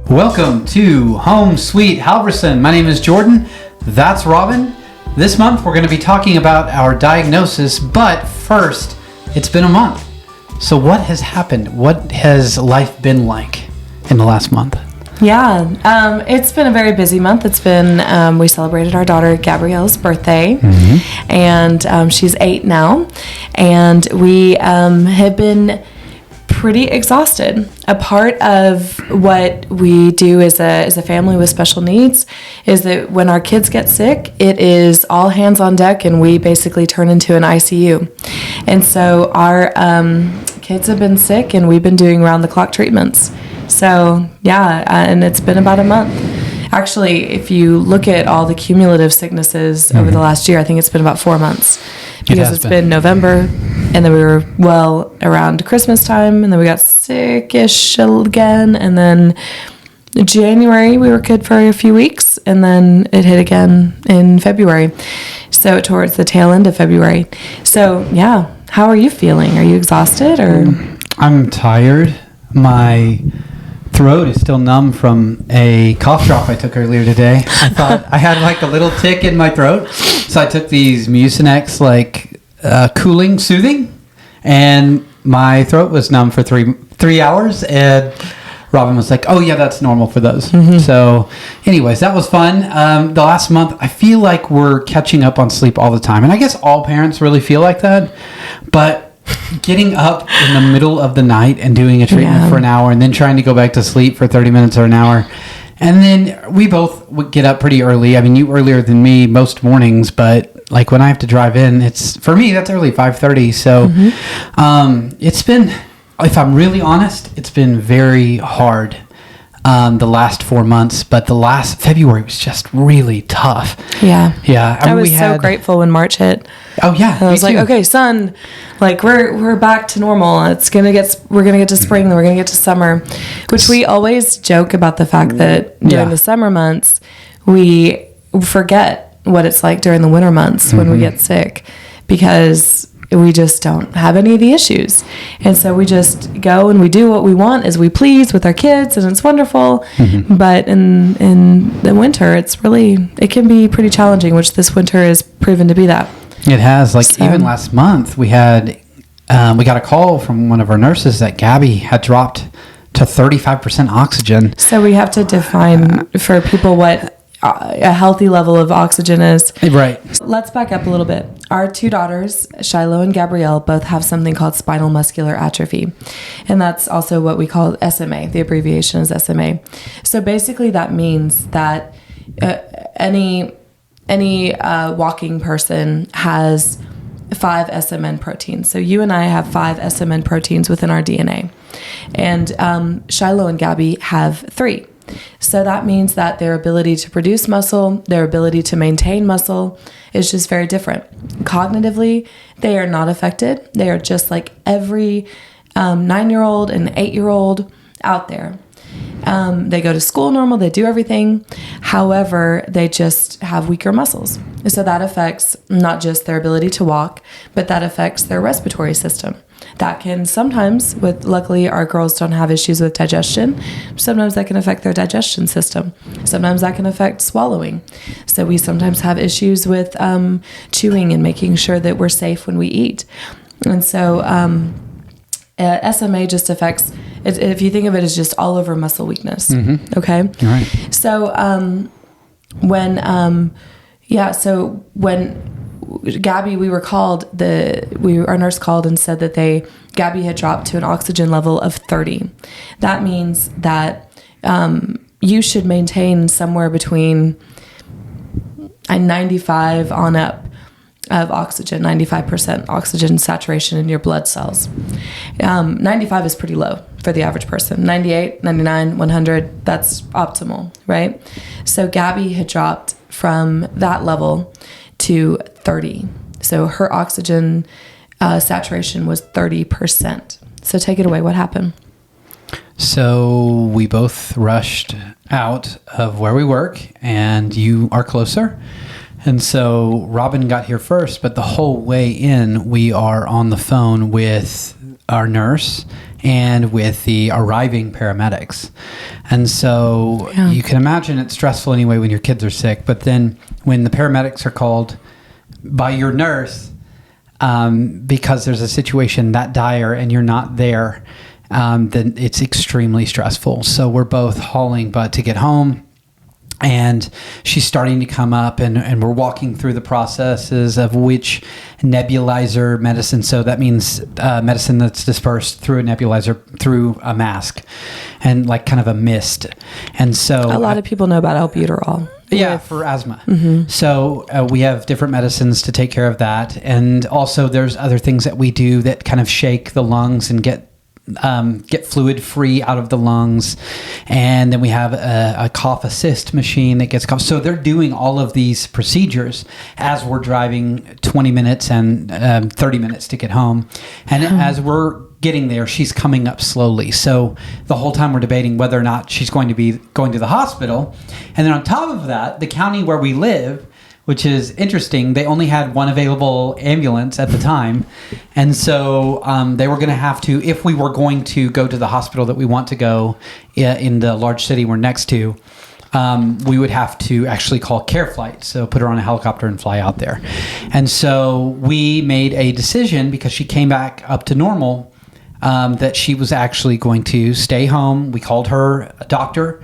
Welcome to Home Sweet Halverson. My name is Jordan. That's Robin. This month we're going to be talking about our diagnosis, but first, it's been a month. So what has happened? What has life been like in the last month? Yeah, it's been a very busy month. It's been, we celebrated our daughter Gabrielle's birthday, and she's 8 now, and we have been pretty exhausted. A part of what we do as a family with special needs is that when our kids get sick, it is all hands on deck, and we basically turn into an ICU. And so our kids have been sick, and we've been doing round-the-clock treatments. So, yeah, and it's been about a month. Actually, if you look at all the cumulative sicknesses over the last year, I think it's been about 4 months. Because it's been November, and then we were around Christmas time, and then we got sick-ish again, and then January we were good for a few weeks, and then it hit again in February. So towards the tail end of February. So, yeah, how are you feeling? Are you exhausted or? I'm tired. My throat is still numb from a cough drop I took earlier today. I thought I had like a little tick in my throat, so I took these Mucinex cooling, soothing, and my throat was numb for three hours. And Robin was like, "Oh yeah, that's normal for those." So, anyways, that was fun. The last month, I feel like we're catching up on sleep all the time, and I guess all parents really feel like that, but getting up in the middle of the night and doing a treatment for an hour and then trying to go back to sleep for 30 minutes or an hour. And then we both would get up pretty early. I mean, you earlier than me most mornings, but like when I have to drive in, for me, that's early, 5:30. So it's been, if I'm really honest, it's been very hard the last 4 months, but the last February was just really tough. Yeah. Yeah. I was so grateful when March hit. Oh yeah. I was like, okay, son, like we're back to normal. We're gonna get to spring, then we're gonna get to summer, which we always joke about the fact that during the summer months we forget what it's like during the winter months when we get sick, because we just don't have any of the issues. And so we just go and we do what we want as we please with our kids, and it's wonderful. But in the winter, it can be pretty challenging, which this winter has proven to be that. It has. Even last month, we got a call from one of our nurses that Gabby had dropped to 35% oxygen. So we have to define for people what a healthy level of oxygen is. Right. Let's back up a little bit. Our 2 daughters, Shiloh and Gabrielle, both have something called spinal muscular atrophy. And that's also what we call SMA. The abbreviation is SMA. So basically that means that any walking person has 5 SMN proteins. So you and I have 5 SMN proteins within our DNA. And Shiloh and Gabby have 3. So that means that their ability to produce muscle, their ability to maintain muscle is just very different. Cognitively, they are not affected. They are just like every 9-year-old and 8-year-old out there. They go to school normal, they do everything. However, they just have weaker muscles. So that affects not just their ability to walk, but that affects their respiratory system. That can sometimes, luckily our girls don't have issues with digestion. Sometimes that can affect their digestion system. Sometimes that can affect swallowing. So we sometimes have issues with chewing and making sure that we're safe when we eat. And so SMA just affects, if you think of it as just all over muscle weakness. Okay. All right. So when Gabby, our nurse called and said that Gabby had dropped to an oxygen level of 30. That means that you should maintain somewhere between 95 on up of oxygen, 95% oxygen saturation in your blood cells. 95 is pretty low for the average person. 98, 99, 100, that's optimal, right? So Gabby had dropped from that level to 30. So her oxygen saturation was 30%. So take it away. What happened? So we both rushed out of where we work, and you are closer. And so Robin got here first, but the whole way in, we are on the phone with our nurse and with the arriving paramedics. And so you can imagine it's stressful anyway when your kids are sick, but then when the paramedics are called by your nurse, because there's a situation that dire and you're not there, then it's extremely stressful. So we're both hauling butt to get home. And she's starting to come up, and we're walking through the processes of which nebulizer medicine. So that means medicine that's dispersed through a nebulizer, through a mask, and like kind of a mist. And so a lot of people know about albuterol. Yeah, for asthma. Mm-hmm. So we have different medicines to take care of that. And also there's other things that we do that kind of shake the lungs and get fluid free out of the lungs. And then we have a cough assist machine that gets cough. So they're doing all of these procedures as we're driving 20 minutes and 30 minutes to get home. And as we're getting there, she's coming up slowly. So the whole time we're debating whether or not she's going to be going to the hospital. And then on top of that, the county where we live, which is interesting, they only had one available ambulance at the time. And so they were going to have to, if we were going to go to the hospital that we want to go in the large city we're next to, we would have to actually call Care Flight. So put her on a helicopter and fly out there. And so we made a decision, because she came back up to normal, that she was actually going to stay home. We called her a doctor.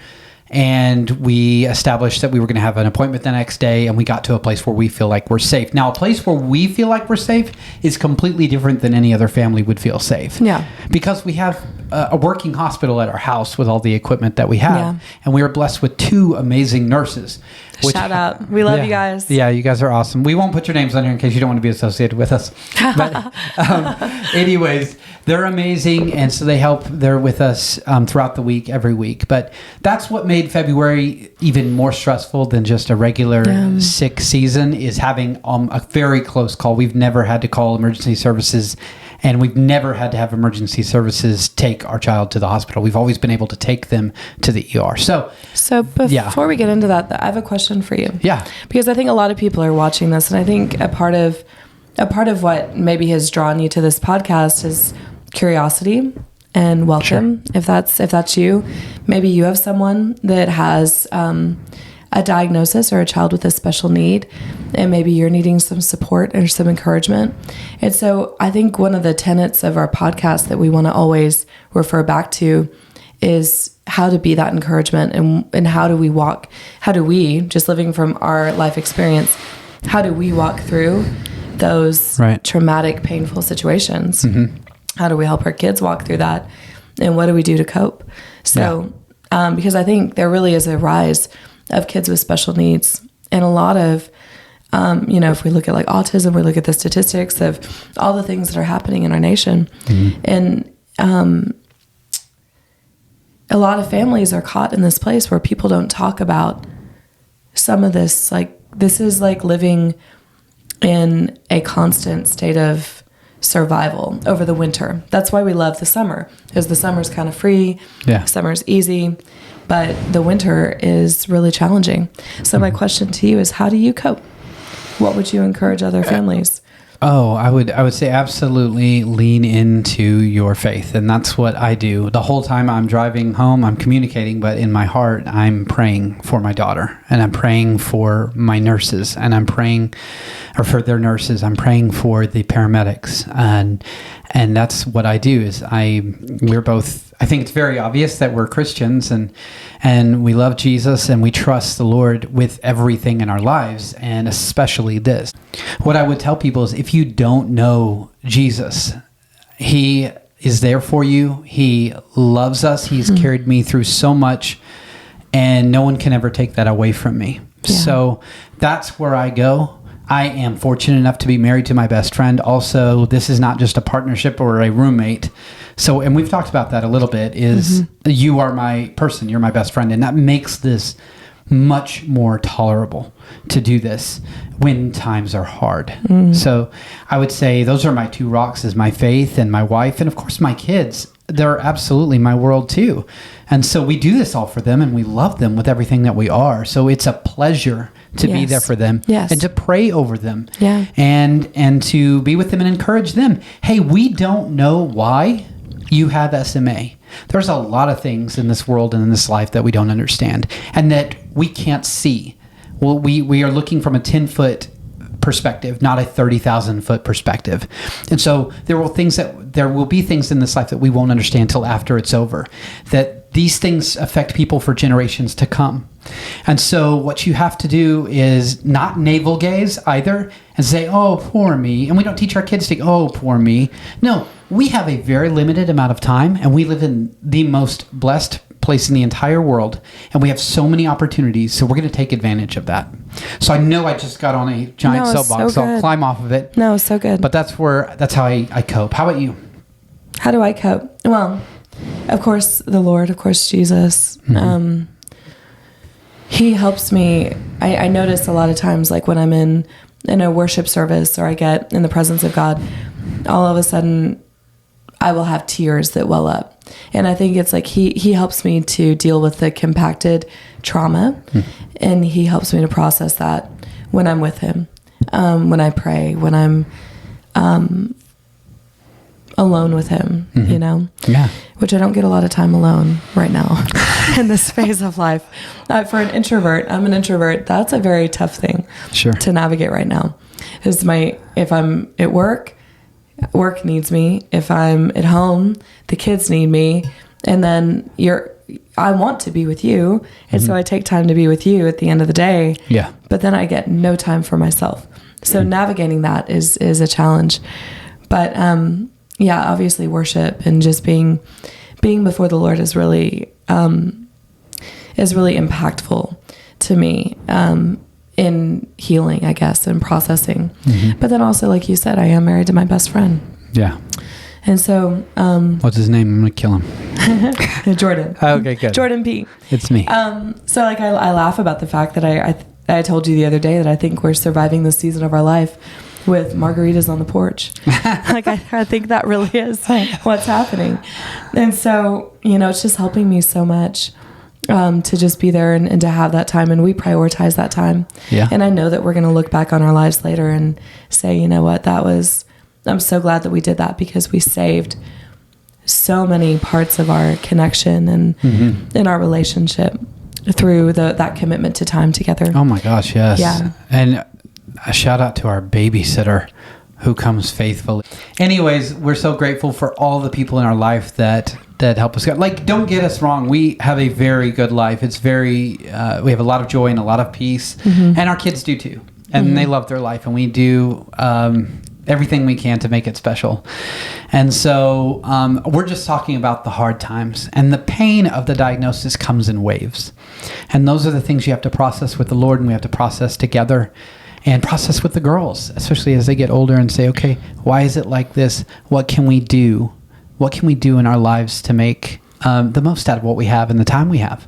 And we established that we were going to have an appointment the next day, and we got to a place where we feel like we're safe. Now, a place where we feel like we're safe is completely different than any other family would feel safe. Yeah. Because we have a working hospital at our house with all the equipment that we have. Yeah. And we are blessed with 2 amazing nurses. Shout out. We love you guys. Yeah, you guys are awesome. We won't put your names on here in case you don't want to be associated with us. But anyways, they're amazing. And so they're with us throughout the week, every week. But that's what made February even more stressful than just a regular sick season, is having a very close call. We've never had to call emergency services, and we've never had to have emergency services take our child to the hospital. We've always been able to take them to the ER. So before we get into that, I have a question for you. Yeah. Because I think a lot of people are watching this, and I think a part of what maybe has drawn you to this podcast is curiosity and welcome. Sure. If that's you, maybe you have someone that has a diagnosis or a child with a special need, and maybe you're needing some support or some encouragement. And so I think one of the tenets of our podcast that we want to always refer back to is how to be that encouragement, and how do we, just living from our life experience, how do we walk through those traumatic, painful situations? Mm-hmm. How do we help our kids walk through that? And what do we do to cope? So, because I think there really is a rise of kids with special needs, and a lot of, if we look at like autism, we look at the statistics of all the things that are happening in our nation, and a lot of families are caught in this place where people don't talk about some of this. Like, this is like living in a constant state of survival over the winter. That's why we love the summer, because the summer's kind of free. Yeah. Summer's easy, but the winter is really challenging. So my question to you is, how do you cope? What would you encourage other families? I would say absolutely lean into your faith. And that's what I do. The whole time I'm driving home, I'm communicating, but in my heart, I'm praying for my daughter, and I'm praying for my nurses, and I'm praying for their nurses. I'm praying for the paramedics. And that's what I do. We're both, I think it's very obvious that we're Christians, and we love Jesus, and we trust the Lord with everything in our lives, and especially this. What I would tell people is, if you don't know Jesus, He is there for you. He loves us. He's carried me through so much, and no one can ever take that away from me. Yeah. So that's where I go. I am fortunate enough to be married to my best friend. Also, this is not just a partnership or a roommate. So, and we've talked about that a little bit, is you are my person, you're my best friend. And that makes this much more tolerable to do this when times are hard. So I would say those are my 2 rocks, is my faith and my wife, and of course my kids. They're absolutely my world too. And so we do this all for them, and we love them with everything that we are. So it's a pleasure to be there for them, and to pray over them, and to be with them and encourage them. Hey, we don't know why you have SMA. There's a lot of things in this world and in this life that we don't understand and that we can't see. Well, we are looking from a 10-foot perspective, not a 30,000-foot perspective. And so there will be things in this life that we won't understand till after it's over, that these things affect people for generations to come. And so what you have to do is not navel gaze either and say, oh, poor me. And we don't teach our kids to, oh, poor me. No, we have a very limited amount of time, and we live in the most blessed place in the entire world, and we have so many opportunities, so we're going to take advantage of that. So I know I just got on a giant soapbox, so I'll climb off of it. No, so good. But that's how I cope. How about you? How do I cope? Well, of course, the Lord, of course, Jesus. Mm-hmm. He helps me. I notice a lot of times, like when I'm in a worship service or I get in the presence of God, all of a sudden I will have tears that well up. And I think it's like he helps me to deal with the compacted trauma, and he helps me to process that when I'm with him, when I pray, when I'm alone with him, you know? Yeah. Which I don't get a lot of time alone right now in this phase of life. For an introvert, I'm an introvert. That's a very tough thing to navigate right now. If I'm at work needs me. If I'm at home, the kids need me. And then I want to be with you. And so I take time to be with you at the end of the day. Yeah. But then I get no time for myself. So navigating that is a challenge. But obviously worship and just being before the Lord is really impactful to me. In healing, I guess, and processing. Mm-hmm. But then also, like you said, I am married to my best friend. Yeah. And so... what's his name? I'm going to kill him. Jordan. Okay, good. Jordan P. It's me. So, like, I laugh about the fact that I told you the other day that I think we're surviving this season of our life with margaritas on the porch. Like, I think that really is what's happening. And so, it's just helping me so much. To just be there and to have that time, and we prioritize that time. Yeah. And I know that we're going to look back on our lives later and say, you know what, I'm so glad that we did that, because we saved so many parts of our connection and in our relationship through that commitment to time together. Oh my gosh, yes. Yeah. And a shout out to our babysitter who comes faithfully. Anyways, we're so grateful for all the people in our life that help us. Like, don't get us wrong. We have a very good life. It's we have a lot of joy and a lot of peace. Mm-hmm. And our kids do too. And they love their life. And we do everything we can to make it special. And so we're just talking about the hard times. And the pain of the diagnosis comes in waves. And those are the things you have to process with the Lord, and we have to process together. And process with the girls, especially as they get older, and say, okay, why is it like this? What can we do? What can we do in our lives to make the most out of what we have and the time we have?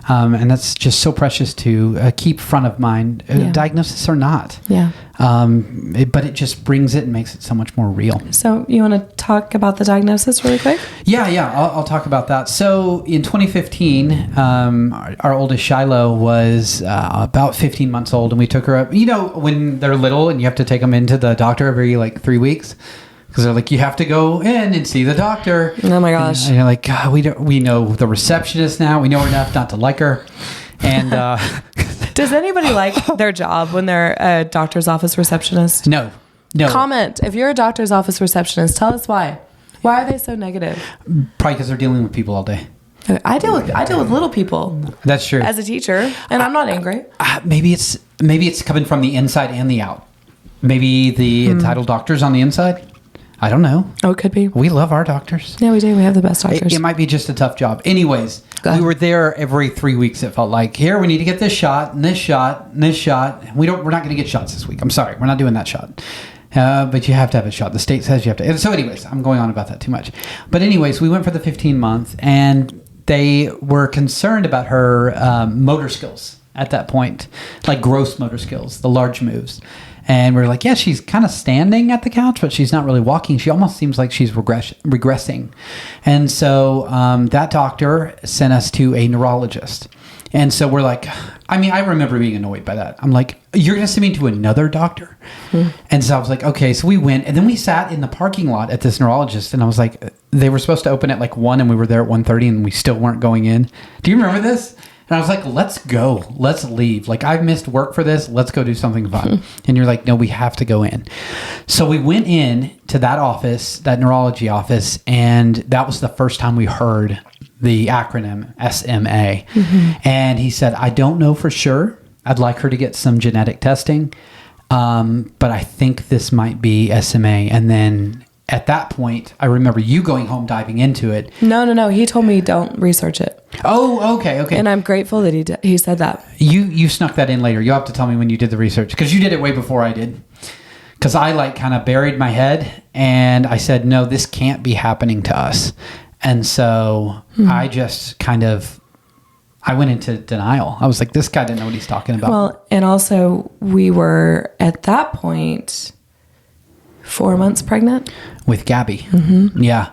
And that's just so precious to keep front of mind, diagnosis or not. Yeah. But it just brings it and makes it so much more real. So you want to talk about the diagnosis really quick? Yeah. I'll talk about that. So in 2015, our oldest Shiloh was about 15 months old, and we took her up. You know, when they're little and you have to take them into the doctor every 3 weeks. Because they're like, you have to go in and see the doctor. Oh my gosh! And you're like, God, we know the receptionist now. We know enough not to like her. And does anybody like their job when they're a doctor's office receptionist? No. Comment if you're a doctor's office receptionist. Tell us why. Why are they so negative? Probably because they're dealing with people all day. I deal with little people. That's true. As a teacher, and I'm not angry. Maybe it's coming from the inside and the out. Maybe the entitled doctors on the inside. I don't know. Oh, it could be. We love our doctors. Yeah, we do. We have the best doctors. It might be just a tough job. Anyways, we were there every 3 weeks. It felt like, here, we need to get this shot and this shot and this shot. We're not going to get shots this week. I'm sorry. We're not doing that shot. But you have to have a shot. The state says you have to. So anyways, I'm going on about that too much. But anyways, we went for the 15-month, and they were concerned about her motor skills at that point, like gross motor skills, the large moves. And we're like, yeah, she's kind of standing at the couch, but she's not really walking. She almost seems like she's regressing. And so that doctor sent us to a neurologist. And so we're like, I remember being annoyed by that. I'm like, you're going to send me to another doctor? And so I was like, okay. So we went, and then we sat in the parking lot at this neurologist, and I was like, they were supposed to open at like 1, and we were there at 1:30, and we still weren't going in. Do you remember this? And I was like, let's go. Let's leave. Like, I've missed work for this. Let's go do something fun. And you're like, no, we have to go in. So we went in to that office, that neurology office, and that was the first time we heard the acronym SMA. And he said, I don't know for sure. I'd like her to get some genetic testing. But I think this might be SMA. And then at that point, I remember you going home, diving into it. No. He told me don't research it. Oh, okay. And I'm grateful that he said that. You snuck that in later. You'll have to tell me when you did the research, because you did it way before I did. Because I like kind of buried my head and I said, no, this can't be happening to us. And so I just I went into denial. I was like, this guy didn't know what he's talking about. Well, and also we were at that point 4 months pregnant with Gabby. Yeah,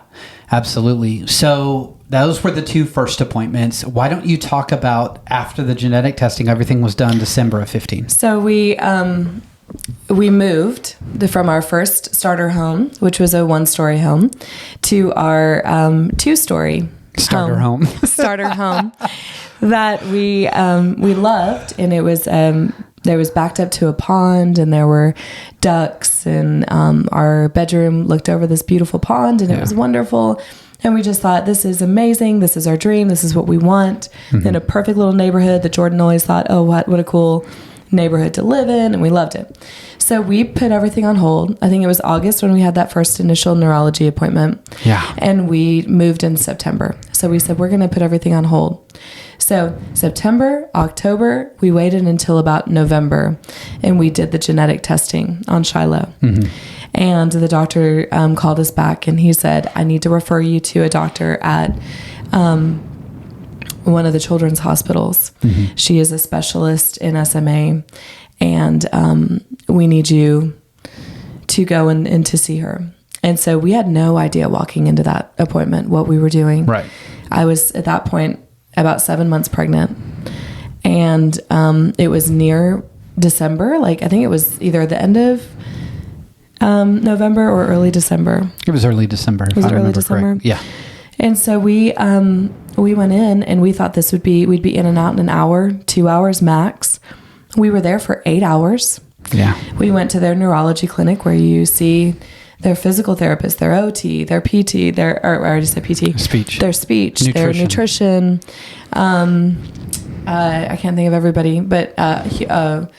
absolutely. So those were the 2 first appointments. Why don't you talk about after the genetic testing, everything was done December of 15. So we moved from our first starter home, which was a 1-story home, to our 2-story starter home that we loved, and it was there was backed up to a pond, and there were ducks, and our bedroom looked over this beautiful pond, and it was wonderful. And we just thought, this is amazing. This is our dream. This is what we want. In a perfect little neighborhood that Jordan always thought, oh, what a cool neighborhood to live in, and we loved it. So we put everything on hold. I think it was August when we had that first initial neurology appointment. Yeah. And we moved in September. So we said, we're going to put everything on hold. So September, October, we waited until about November, and we did the genetic testing on Shiloh. And the doctor called us back, and he said, I need to refer you to a doctor at one of the children's hospitals. She is a specialist in SMA, and we need you to go and to see her. And so we had no idea walking into that appointment what we were doing. Right. I was at that point about 7 months pregnant, and it was near December. Like, I think it was either the end of November or early December. It was early December. Was it early December? Correct. Yeah. And so we went in, and we thought we'd be in and out in an hour, 2 hours max. We were there for 8 hours. Yeah. We went to their neurology clinic where you see their physical therapist, their OT, their PT, I already said PT. Speech. Their speech, their nutrition. I can't think of everybody, but the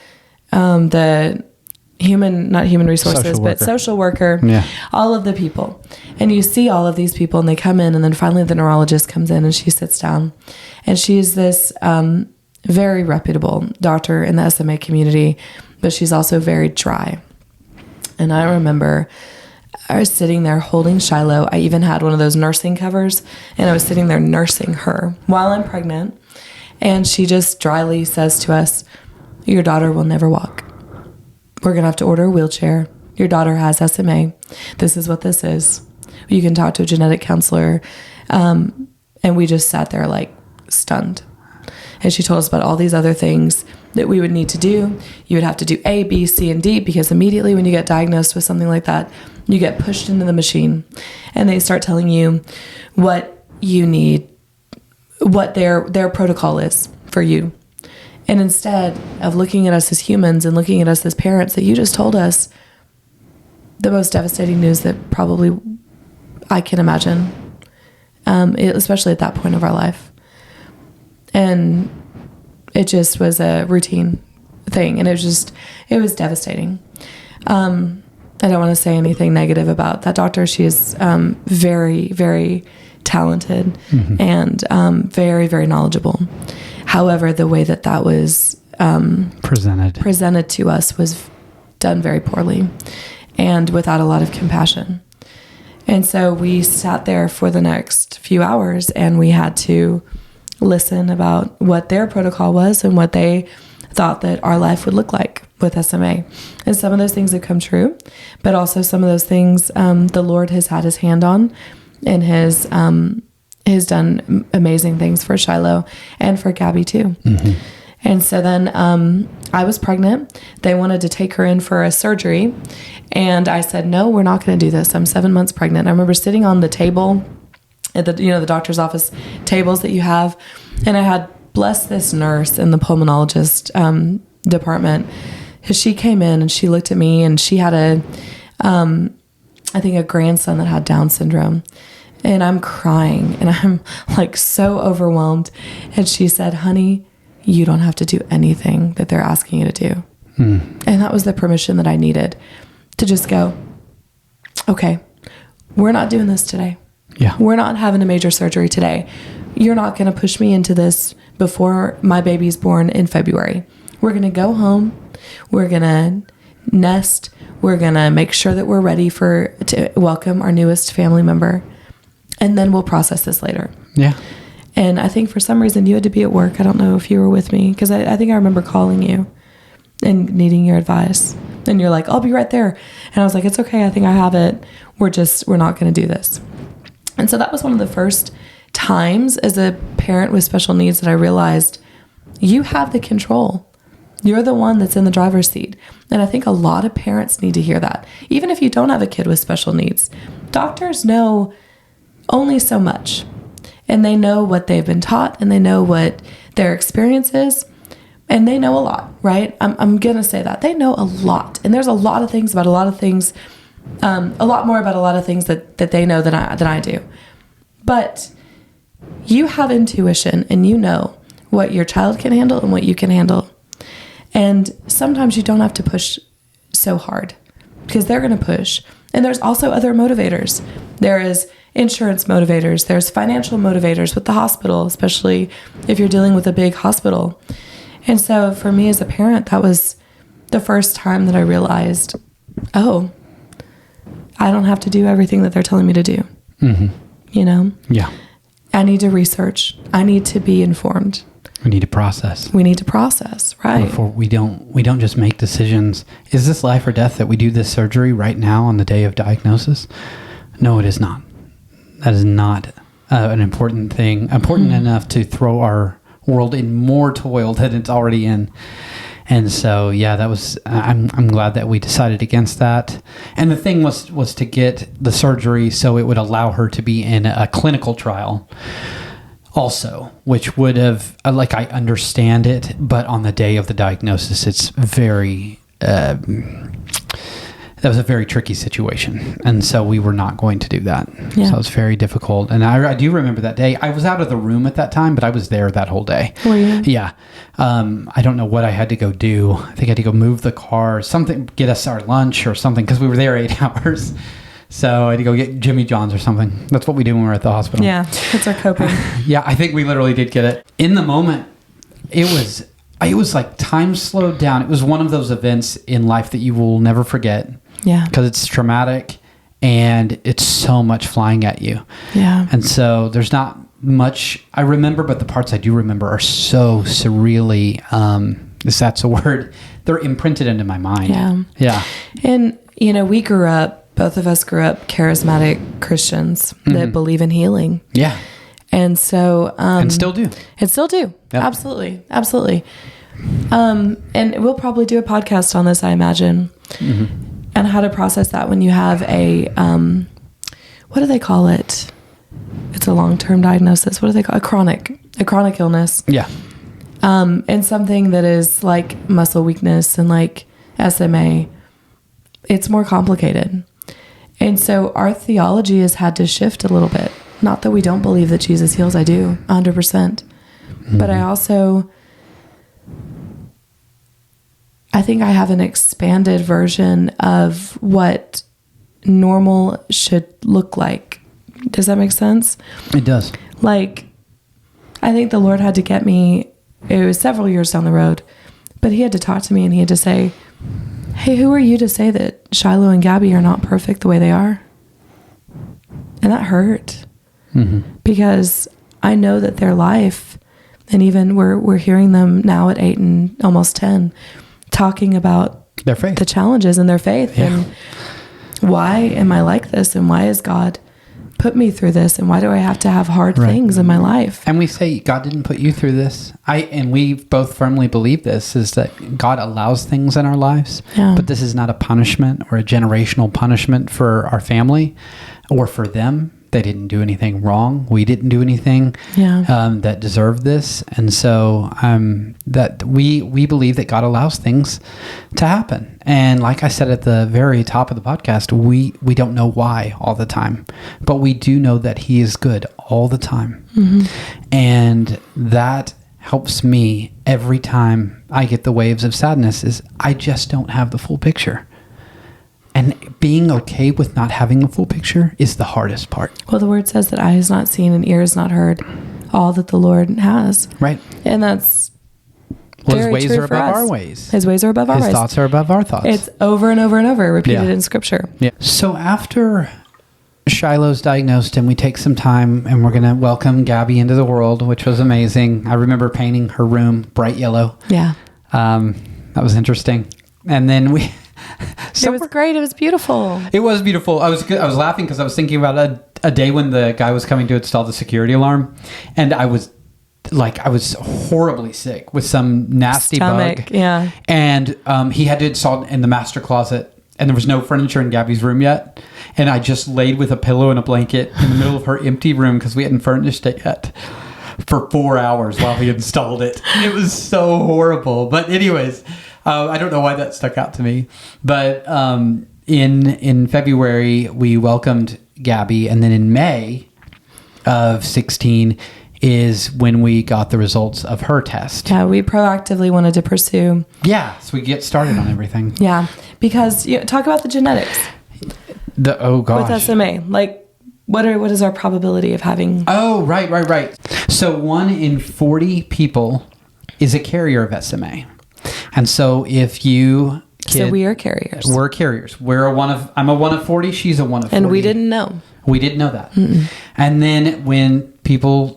not human resources, but social worker, all of the people. And you see all of these people, and they come in, and then finally the neurologist comes in, and she sits down, and she's this very reputable doctor in the SMA community, but she's also very dry. And I remember I was sitting there holding Shiloh. I even had one of those nursing covers, and I was sitting there nursing her while I'm pregnant. And she just dryly says to us, your daughter will never walk. We're going to have to order a wheelchair. Your daughter has SMA. This is what this is. You can talk to a genetic counselor. And we just sat there like stunned. And she told us about all these other things that we would need to do. You would have to do A, B, C, and D, because immediately when you get diagnosed with something like that, you get pushed into the machine, and they start telling you what you need, what their protocol is for you. And instead of looking at us as humans and looking at us as parents, that you just told us the most devastating news that probably I can imagine, especially at that point of our life. And it just was a routine thing, and it was devastating. I don't want to say anything negative about that doctor. She is very, very talented and very, very knowledgeable. However, the way that was presented to us was done very poorly and without a lot of compassion. And so we sat there for the next few hours, and we had to listen about what their protocol was and what they thought that our life would look like. with SMA. And some of those things have come true, but also some of those things the Lord has had his hand on and has done amazing things for Shiloh and for Gabby too. And so then I was pregnant. They wanted to take her in for a surgery. And I said, no, we're not going to do this. I'm 7 months pregnant. I remember sitting on the table at the doctor's office tables that you have. And I had blessed this nurse in the pulmonologist department. She came in and she looked at me, and she had I think a grandson that had Down syndrome. And I'm crying and I'm like so overwhelmed. And she said, honey, you don't have to do anything that they're asking you to do. And that was the permission that I needed to just go, okay, we're not doing this today. Yeah. We're not having a major surgery today. You're not going to push me into this before my baby's born in February. We're going to go home. We're going to nest. We're going to make sure that we're ready to welcome our newest family member. And then we'll process this later. Yeah. And I think for some reason you had to be at work. I don't know if you were with me, because I think I remember calling you and needing your advice. And you're like, I'll be right there. And I was like, it's okay. I think I have it. We're not going to do this. And so that was one of the first times as a parent with special needs that I realized you have the control. You're the one that's in the driver's seat. And I think a lot of parents need to hear that. Even if you don't have a kid with special needs, doctors know only so much. And they know what they've been taught, and they know what their experience is. And they know a lot, right? I'm going to say that. They know a lot. And there's a lot of things about a lot of things, a lot more about a lot of things that they know than I do. But you have intuition, and you know what your child can handle and what you can handle. And sometimes you don't have to push so hard, because they're going to push. And there's also other motivators. There is insurance motivators. There's financial motivators with the hospital, especially if you're dealing with a big hospital. And so for me as a parent, that was the first time that I realized, oh, I don't have to do everything that they're telling me to do. You know? Yeah. I need to research. I need to be informed. We need to process. We need to process, right? Before we don't just make decisions. Is this life or death that we do this surgery right now on the day of diagnosis? No, it is not. That is not an important thing, important enough to throw our world in more toil than it's already in. And so, yeah, that was, I'm glad that we decided against that. And the thing was to get the surgery so it would allow her to be in a clinical trial also, which would have, like, I understand it, but on the day of the diagnosis, it's very, that was a very tricky situation. And so we were not going to do that. Yeah. So it was very difficult. And I do remember that day. I was out of the room at that time, but I was there that whole day. Were you? Yeah. I don't know what I had to go do. I think I had to go move the car, something, get us our lunch or something, because we were there 8 hours. So I had to go get Jimmy John's or something. That's what we do when we're at the hospital. Yeah, it's our coping. Yeah, I think we literally did get it. In the moment, it was like time slowed down. It was one of those events in life that you will never forget. Yeah. Because it's traumatic and it's so much flying at you. Yeah. And so there's not much I remember, but the parts I do remember are so surreally, if that's a word, they're imprinted into my mind. Yeah. Yeah. And, both of us grew up charismatic Christians that believe in healing. Yeah. And so... and still do. And still do. Yep. Absolutely. Absolutely. And we'll probably do a podcast on this, I imagine. And how to process that when you have a, what do they call it? It's a long-term diagnosis. What do they call it? A chronic illness. Yeah. And something that is like muscle weakness and like SMA, it's more complicated. And so our theology has had to shift a little bit. Not that we don't believe that Jesus heals. I do, 100%. But I think I have an expanded version of what normal should look like. Does that make sense? It does. Like, I think the Lord had to get me, it was several years down the road, but he had to talk to me and he had to say, hey, who are you to say that Shiloh and Gabby are not perfect the way they are? And that hurt. Because I know that their life, and even we're hearing them now at 8 and almost 10, talking about Their faith. the challenges in their faith and why am I like this, and why has God put me through this, and why do I have to have hard things in my life? And we say God didn't put you through this. And we both firmly believe this, is that God allows things in our lives, but this is not a punishment or a generational punishment for our family or for them. They didn't do anything wrong. We didn't do anything that deserved this. And so that we believe that God allows things to happen. And like I said at the very top of the podcast, we don't know why all the time, but we do know that he is good all the time. And that helps me every time I get the waves of sadness, is I just don't have the full picture. And being okay with not having a full picture is the hardest part. Well, the word says that eye has not seen and ear has not heard all that the Lord has. Right. And that's his very ways true are for above us. our ways. His ways are above our ways. His thoughts are above our thoughts. It's over and over and over repeated in Scripture. Yeah. So after Shiloh's diagnosed and we take some time and we're going to welcome Gabby into the world, which was amazing. I remember painting her room bright yellow. Yeah. That was interesting. And then we... it was great. It was beautiful. It was beautiful. I was laughing because I was thinking about a day when the guy was coming to install the security alarm, and I was horribly sick with some nasty bug. Yeah. And he had to install it in the master closet, and there was no furniture in Gabby's room yet. And I just laid with a pillow and a blanket in the middle of her empty room because we hadn't furnished it yet for 4 hours while he installed it. It was so horrible. But anyways, I don't know why that stuck out to me. But in February, we welcomed Gabby. And then in May of 16 is when we got the results of her test. Yeah, we proactively wanted to pursue. Yeah, so we get started on everything. Yeah, because talk about the genetics. Oh, gosh. With SMA. Like, what is our probability of having... Oh, right. So 1 in 40 people is a carrier of SMA. And so if you... So we are carriers. We're carriers. I'm a 1 of 40. She's a 1 of 40. And we didn't know. We didn't know that. Mm-mm. And then when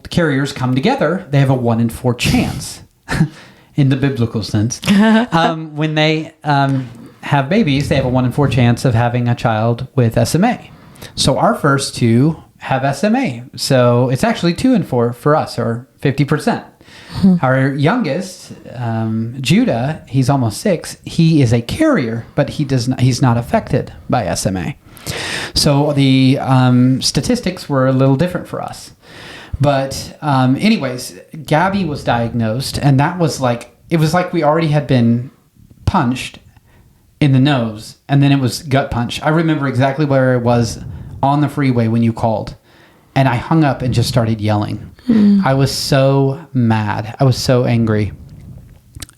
carriers come together, they have a 1 in 4 chance in the biblical sense. When they have babies, they have a 1 in 4 chance of having a child with SMA. So our first 2 have SMA. So it's actually 2 in 4 for us, or 50%. Our youngest, Judah, he's almost 6. He is a carrier, but he's not affected by SMA. So the statistics were a little different for us. But anyways, Gabby was diagnosed, and that was it was like we already had been punched in the nose, and then it was gut punch. I remember exactly where I was on the freeway when you called, and I hung up and just started yelling. I was so mad. I was so angry.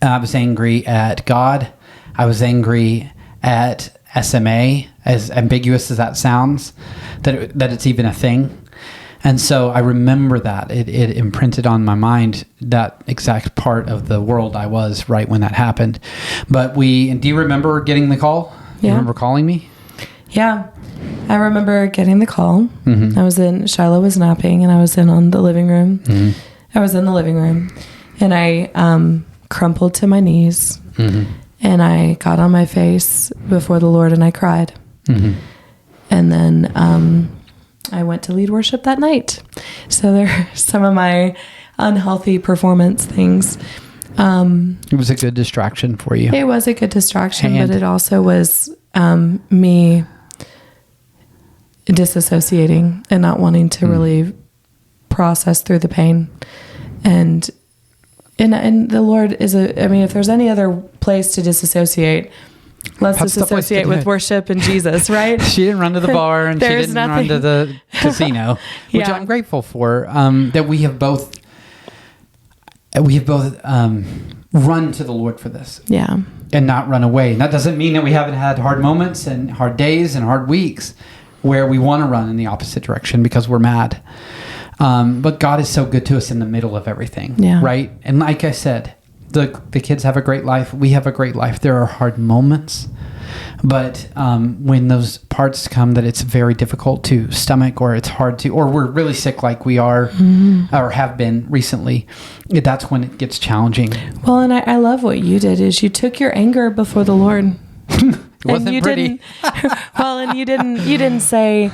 I was angry at God. I was angry at SMA, as ambiguous as that sounds, that it's even a thing. And so I remember that. It imprinted on my mind that exact part of the world I was right when that happened. But do you remember getting the call? Yeah. You remember calling me? Yeah. I remember getting the call. Mm-hmm. Shiloh was napping, and I was in the living room. Mm-hmm. I was in the living room, and I crumpled to my knees, and I got on my face before the Lord, and I cried. Mm-hmm. And then I went to lead worship that night. So there are some of my unhealthy performance things. It was a good distraction for you. It was a good distraction, but it also was me disassociating and not wanting to really process through the pain. And the Lord is if there's any other place to disassociate, let's disassociate with worship and Jesus, right? She didn't run to the bar, and she didn't run to the casino, which I'm grateful for, that we have both run to the Lord for this. Yeah. And not run away. And that doesn't mean that we haven't had hard moments and hard days and hard weeks where we want to run in the opposite direction because we're mad. But God is so good to us in the middle of everything, right? And like I said, the kids have a great life. We have a great life. There are hard moments, but when those parts come that it's very difficult to stomach, or it's hard to, or we're really sick like we are or have been recently, that's when it gets challenging. Well, and I love what you did is you took your anger before the Lord. It wasn't and you pretty. Well, and you didn't say,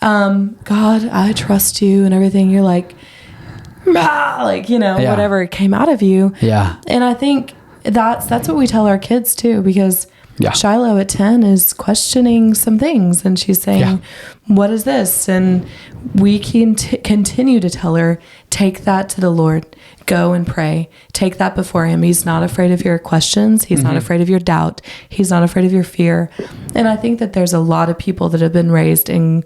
God, I trust you and everything. You're like, like, Yeah. whatever came out of you. Yeah. And I think that's what we tell our kids too, because Yeah. Shiloh at 10 is questioning some things, and she's saying, Yeah. what is this? And we can continue to tell her, take that to the Lord, go and pray, take that before him. He's not afraid of your questions. He's not afraid of your doubt. He's not afraid of your fear. And I think that there's a lot of people that have been raised in,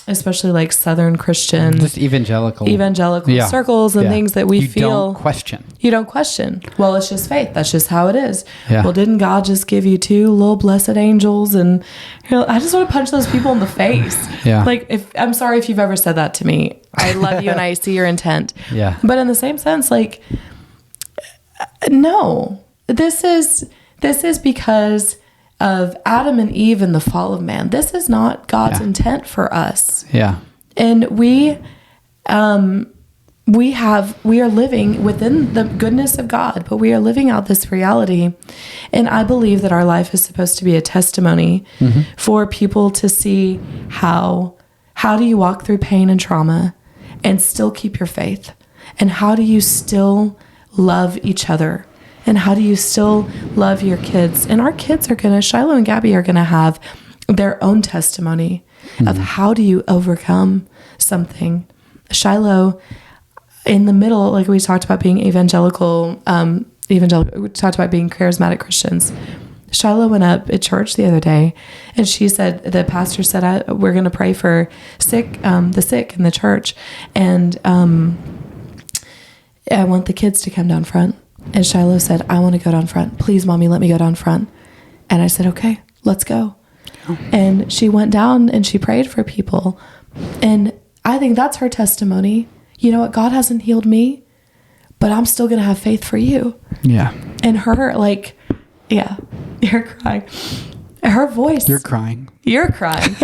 especially like Southern Christian, Just evangelical Yeah. circles and things that we you feel don't question. you don't question. Well, it's just faith. That's just how it is. Yeah. Well, didn't God just give you 2 little blessed angels? And I just want to punch those people in the face. Yeah. Like, I'm sorry if you've ever said that to me. I love you and I see your intent. Yeah. But in the same sense, like, no, this is because of Adam and Eve and the fall of man. This is not God's intent for us. Yeah. And we are living within the goodness of God, but we are living out this reality. And I believe that our life is supposed to be a testimony for people to see how do you walk through pain and trauma and still keep your faith? And how do you still love each other? And how do you still love your kids? And our kids Shiloh and Gabby are going to have their own testimony of how do you overcome something. Shiloh, in the middle, like we talked about being evangelical, we talked about being charismatic Christians. Shiloh went up at church the other day, and she said, the pastor said, we're going to pray for the sick in the church. And I want the kids to come down front. And Shiloh said, I want to go down front. Please, Mommy, let me go down front. And I said, okay, let's go. And she went down and she prayed for people. And I think that's her testimony. You know what? God hasn't healed me, but I'm still going to have faith for you. Yeah. And her, like, yeah, you're crying. Her voice. You're crying. You're crying.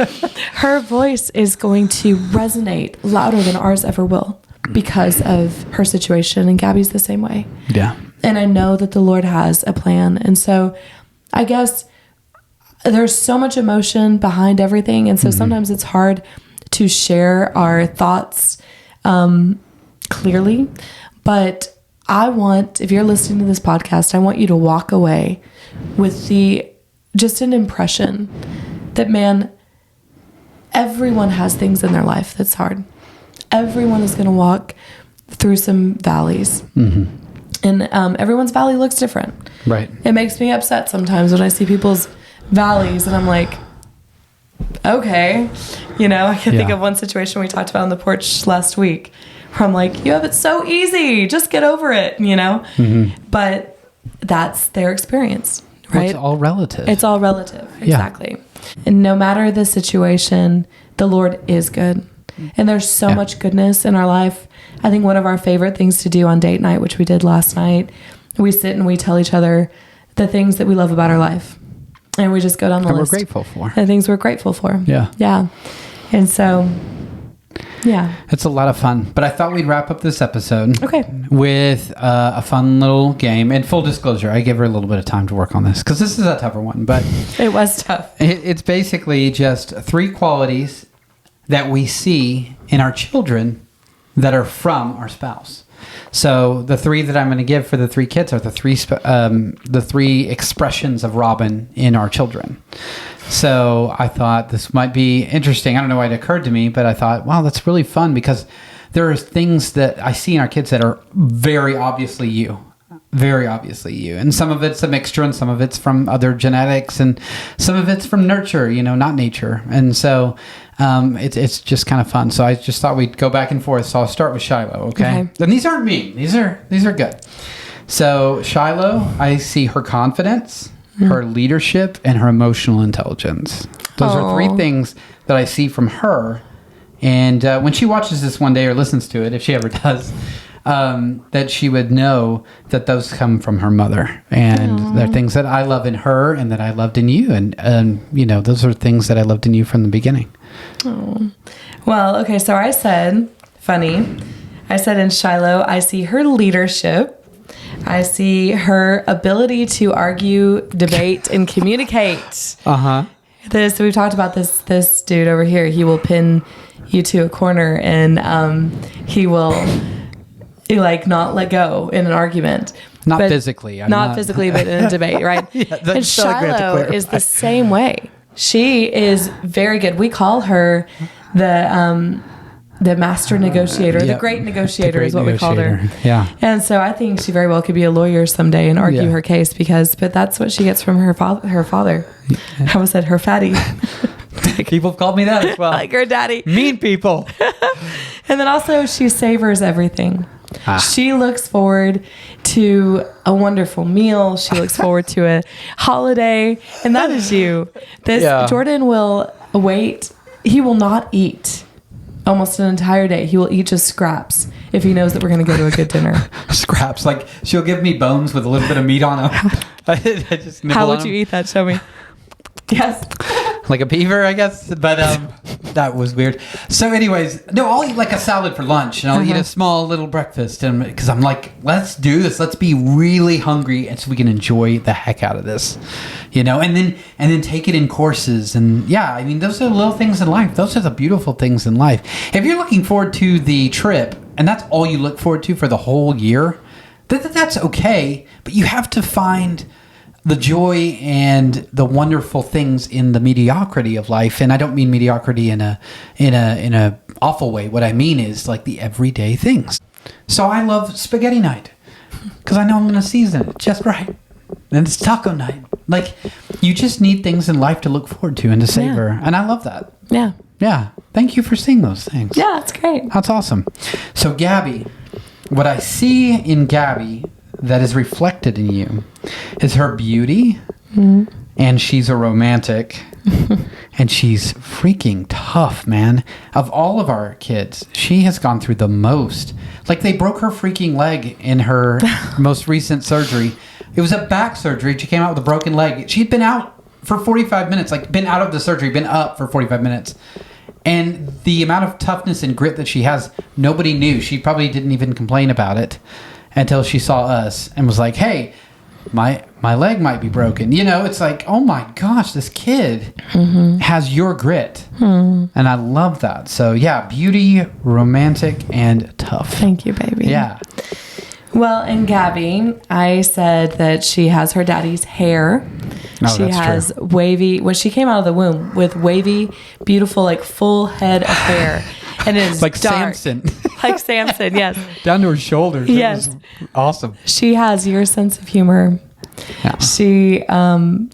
Her voice is going to resonate louder than ours ever will because of her situation. And Gabby's the same way. Yeah. And I know that the Lord has a plan. And so I guess there's so much emotion behind everything. And so sometimes it's hard to share our thoughts clearly. But if you're listening to this podcast, I want you to walk away with just an impression that, man, everyone has things in their life that's hard. Everyone is going to walk through some valleys. And everyone's valley looks different. Right. It makes me upset sometimes when I see people's valleys and I'm like, okay. I can think of one situation we talked about on the porch last week where I'm like, you have it so easy. Just get over it, But that's their experience, right? Well, it's all relative. It's all relative. Exactly. And no matter the situation, the Lord is good. And there's so much goodness in our life. I think one of our favorite things to do on date night, which we did last night, we sit and we tell each other the things that we love about our life. And we just go down the list. We're grateful for. The things we're grateful for. Yeah. Yeah. And so, yeah. It's a lot of fun. But I thought we'd wrap up this episode with a fun little game. And full disclosure, I gave her a little bit of time to work on this because this is a tougher one. But it was tough. It's basically just 3 qualities that we see in our children that are from our spouse. So the 3 that I'm going to give for the 3 kids are the 3 expressions of Robin in our children. So I thought this might be interesting. I don't know why it occurred to me, but I thought, wow, that's really fun because there are things that I see in our kids that are very obviously you. Very obviously you. And some of it's a mixture and some of it's from other genetics and some of it's from nurture, not nature. And so it's just kind of fun. So I just thought we'd go back and forth. So I'll start with Shiloh, okay? And these aren't mean. These are good. So Shiloh, I see her confidence, her leadership, and her emotional intelligence. Those are 3 things that I see from her. And when she watches this one day or listens to it, if she ever does, that she would know that those come from her mother, and they're things that I love in her and that I loved in you, and you know, those are things that I loved in you from the beginning. Oh. Well, okay, so I said in Shiloh, I see her leadership. I see her ability to argue, debate, and communicate. We've talked about this dude over here. He will pin you to a corner, and he will not let go in an argument. Not physically. Not physically, but in a debate, right? And Shiloh is the same way. She is very good. We call her the master negotiator, the great negotiator is what we called her. Yeah. And so I think she very well could be a lawyer someday and argue her case but that's what she gets from her father. I almost said her fatty. People have called me that as well. Like her daddy. Mean people. And then also she savors everything. She looks forward to a wonderful meal. She looks forward to a holiday. And that is you. Jordan will wait. He will not eat almost an entire day. He will eat just scraps if he knows that we're going to go to a good dinner. Scraps. Like, she'll give me bones with a little bit of meat on them. I just nibble How would on them. you eat that? Show me. Yes. Like a beaver, I guess. But that was weird. So anyways, no, I'll eat like a salad for lunch, and I'll eat a small little breakfast, and because I'm like, let's do this. Let's be really hungry, and so we can enjoy the heck out of this, you know. And then take it in courses, and I mean, those are the little things in life. Those are the beautiful things in life. If you're looking forward to the trip, and that's all you look forward to for the whole year, that's okay. But you have to find the joy and the wonderful things in the mediocrity of life. And I don't mean mediocrity in a awful way. What I mean is like the everyday things. So I love spaghetti night because I know I'm going to season it just right. And it's taco night. Like, you just need things in life to look forward to and to savor. And I love that. Yeah. Yeah. Thank you for seeing those things. Yeah, it's great. That's awesome. So Gabby, what I see in Gabby that is reflected in you is her beauty, and she's a romantic, and she's freaking tough, man. Of all of our kids, she has gone through the most. Like, they broke her freaking leg in her most recent surgery. It was a back surgery. She came out with a broken leg. She'd been out for 45 minutes, like been out of the surgery, been up for 45 minutes. And the amount of toughness and grit that she has, nobody knew. She probably didn't even complain about it until she saw us and was like, hey, my leg might be broken. You know, it's like, oh my gosh, this kid has your grit. And I love that. So yeah, beauty, romantic, and tough. Thank you, baby. Yeah. Well, and Gabby, I said that she has her daddy's hair. Oh, she that's has true. wavy, when she came out of the womb with wavy, beautiful, like full head of hair. And it is Like dark. Samson. Like Samson, yes. Down to her shoulders. Yes. It was awesome. She has your sense of humor. Yeah. She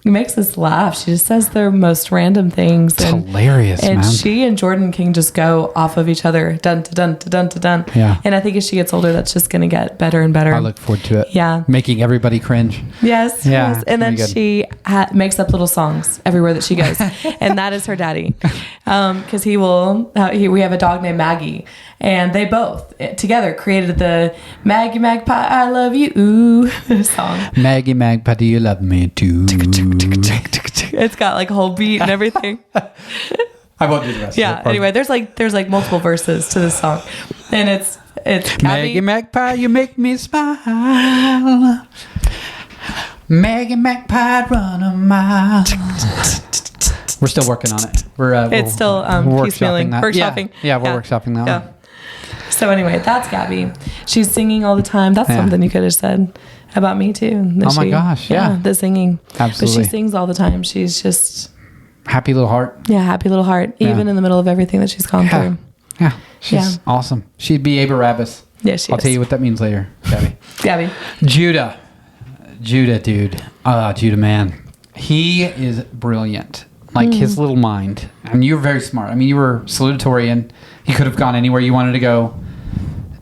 makes us laugh. She just says the most random things. It's hilarious, and man. she and Jordan can just go off of each other, dun to dun to dun to dun. Yeah. And I think as she gets older, that's just going to get better and better. I look forward to it. Yeah. Making everybody cringe. Yes. Yeah, Yes. it's And then gonna be she makes up little songs everywhere that she goes. And that is her daddy. Because we have a dog named Maggie. And they both together created the Maggie Magpie, I Love You Ooh song. Maggie Magpie, do you love me too? It's got like a whole beat and everything. I won't do the rest. Yeah. Anyway, there's like multiple verses to this song, and it's Maggie Magpie, you make me smile. Maggie Magpie, run a mile. We're still working on it. It's still piecemealing. Workshopping. Yeah, we're workshopping that. Yeah. So anyway, that's Gabby. She's singing all the time. That's something you could have said about me too. Oh my gosh, yeah. The singing. Absolutely. But she sings all the time. She's just happy little heart. Yeah, happy little heart. Yeah. Even in the middle of everything that she's gone through. Yeah, she's awesome. She'd be Abraham. Yeah, she I'll is. tell you what that means later, Gabby. Gabby. Judah, dude. Judah, man. He is brilliant. Like, his little mind. And you're very smart. I mean, you were salutatorian. You could have gone anywhere you wanted to go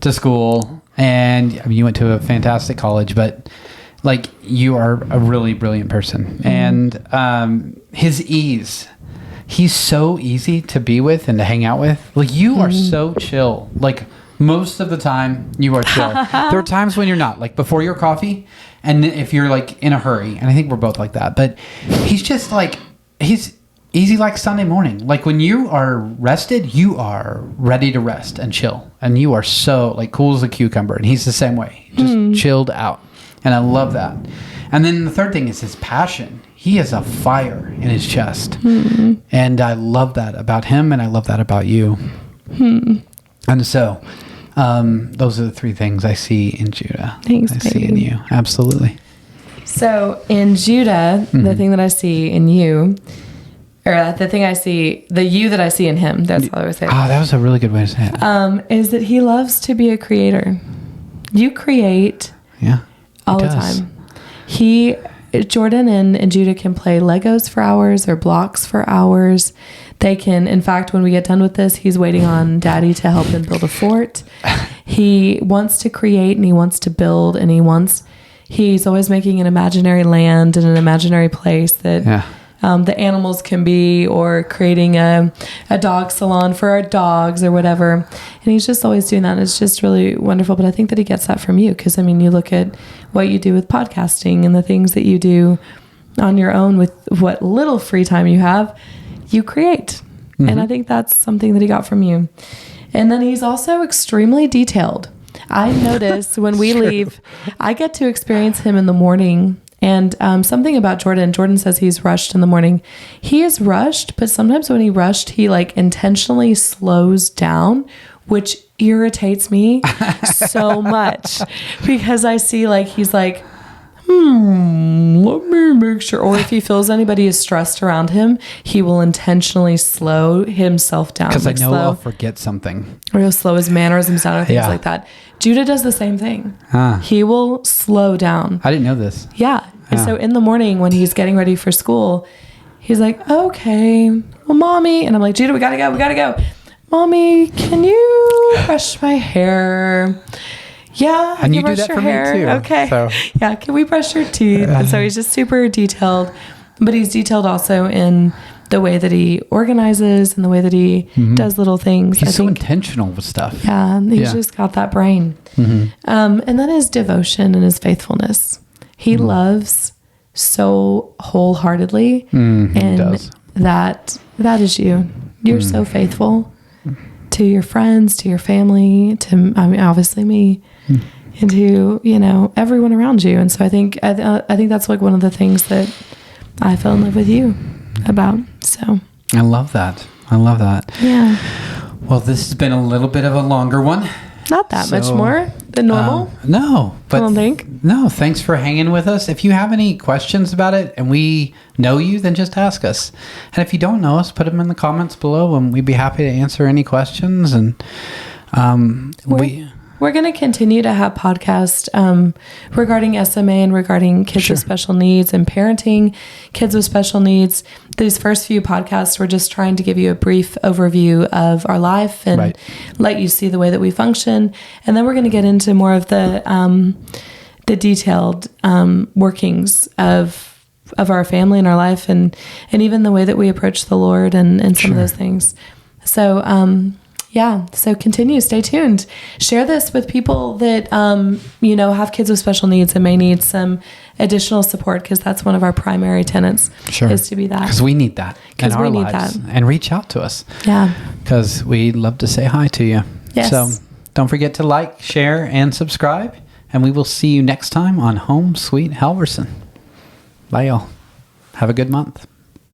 to school. And, I mean, you went to a fantastic college. But, like, you are a really brilliant person. And his ease. He's so easy to be with and to hang out with. Like, you are so chill. Like, Most of the time, you are chill. There are times when you're not, like before your coffee, and if you're like in a hurry, and I think we're both like that. But he's just like, he's easy like Sunday morning. Like when you are rested, you are ready to rest and chill, and you are so like cool as a cucumber. And he's the same way, just chilled out, and I love that. And then the third thing is his passion. He has a fire in his chest, and I love that about him, and I love that about you. And so, those are the three things I see in Judah. Thanks, I see in you. Absolutely. So in Judah, the thing that I see in you, or the thing I see, the you that I see in him, that's what I was saying. Oh, that was a really good way to say it. Is that he loves to be a creator. You create all the time. Jordan and Judah can play Legos for hours or blocks for hours. They can, in fact, when we get done with this, he's waiting on Daddy to help him build a fort. He wants to create and he wants to build and he's always making an imaginary land and an imaginary place that the animals can be, or creating a dog salon for our dogs or whatever. And he's just always doing that. And it's just really wonderful. But I think that he gets that from you. Because, I mean, you look at what you do with podcasting and the things that you do on your own with what little free time you have, you create. And I think that's something that he got from you. And then he's also extremely detailed. I notice when we leave, I get to experience him in the morning. And something about Jordan says he's rushed in the morning. He is rushed, but sometimes when he rushed, he like intentionally slows down, which irritates me so much, because I see like he's like, let me make sure. Or if he feels anybody is stressed around him, he will intentionally slow himself down. Because like I know I'll forget something. Or he'll slow his mannerisms down or things like that. Judah does the same thing. He will slow down. I didn't know this. Yeah. And so in the morning when he's getting ready for school, he's like, okay, well, Mommy. And I'm like, Judah, we gotta go. Mommy, can you brush my hair? Yeah. And you do that for me too. Okay. So. Yeah. Can we brush your teeth? And so he's just super detailed, but he's detailed also in the way that he organizes and the way that he does little things. He's so intentional with stuff. Yeah. He's just got that brain. And then his devotion and his faithfulness. He loves so wholeheartedly. And that is you. You're so faithful to your friends, to your family, to, I mean, obviously me, and to, you know, everyone around you. And so I think that's like one of the things that I fell in love with you about. So I love that. Yeah. Well, this has been a little bit of a longer one. Not that much more than normal. No, but I don't think. No, thanks for hanging with us. If you have any questions about it and we know you, then just ask us. And if you don't know us, put them in the comments below and we'd be happy to answer any questions. And we're going to continue to have podcasts regarding SMA and regarding kids with special needs and parenting kids with special needs. These first few podcasts, we're just trying to give you a brief overview of our life and let you see the way that we function. And then we're going to get into more of the detailed workings of our family and our life and even the way that we approach the Lord and some of those things. So, so continue, stay tuned. Share this with people that, have kids with special needs and may need some additional support, because that's one of our primary tenets is to be that. Because we need that in our lives. And reach out to us. Yeah. Because we'd love to say hi to you. Yes. So don't forget to like, share, and subscribe. And we will see you next time on Home Sweet Halverson. Bye, y'all. Have a good month.